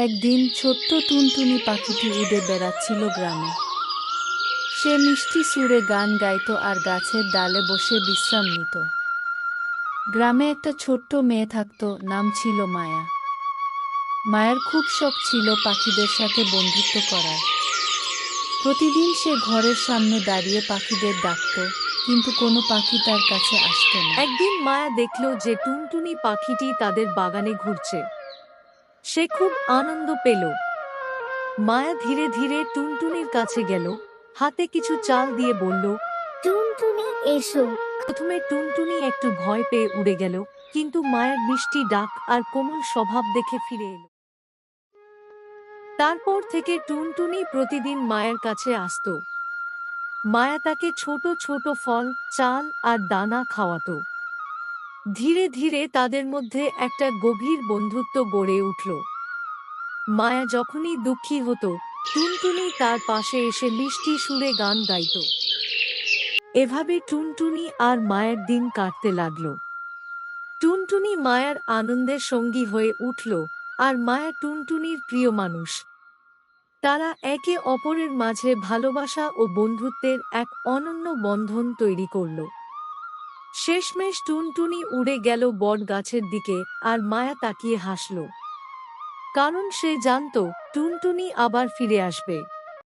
একদিন ছোট্ট টুনটুনি পাখিটি উড়ে বেড়াচ্ছিল গ্রামে। সে মিষ্টি সুরে গান গাইত আর গাছের ডালে বসে বিশ্রাম নিত। গ্রামে একটা ছোট্ট মেয়ে থাকত, নাম ছিল মায়া। মায়ার খুব শখ ছিল পাখিদের সাথে বন্ধুত্ব করার। প্রতিদিন সে ঘরের সামনে দাঁড়িয়ে পাখিদের ডাকত, কিন্তু কোনো পাখি তার কাছে আসত না। একদিন মায়া দেখল যে টুনটুনি পাখিটি তাদের বাগানে ঘুরছে। সে খুব আনন্দ পেল। মায়া ধীরে ধীরে টুনটুনির কাছে গেল, হাতে কিছু চাল দিয়ে বলল, টুনটুনি এসো। প্রথমে টুনটুনি একটু ভয় পেয়ে উড়ে গেল, কিন্তু মায়ের মিষ্টি ডাক আর কোমল স্বভাব দেখে ফিরে এলো। তারপর থেকে টুনটুনি প্রতিদিন মায়ের কাছে আসতো। মায়া তাকে ছোট ছোট ফল, চাল আর দানা খাওয়াতো। ধীরে ধীরে তাদের মধ্যে একটা গভীর বন্ধুত্ব গড়ে উঠল। মায়া যখনই দুঃখী হতো, টুনটুনি তার পাশে এসে মিষ্টি সুরে গান গাইত। এভাবে টুনটুনি আর মায়ের দিন কাটতে লাগল। টুনটুনি মায়ার আনন্দের সঙ্গী হয়ে উঠল, আর মায়া টুনটুনির প্রিয় মানুষ। তারা একে অপরের মাঝে ভালোবাসা ও বন্ধুত্বের এক অনন্য বন্ধন তৈরি করল। শেষমেশ টুনটুনি উড়ে গেল বট গাছের দিকে, আর মায়া তাকিয়ে হাসল, কারণ সে জানত টুনটুনি আবার ফিরে আসবে।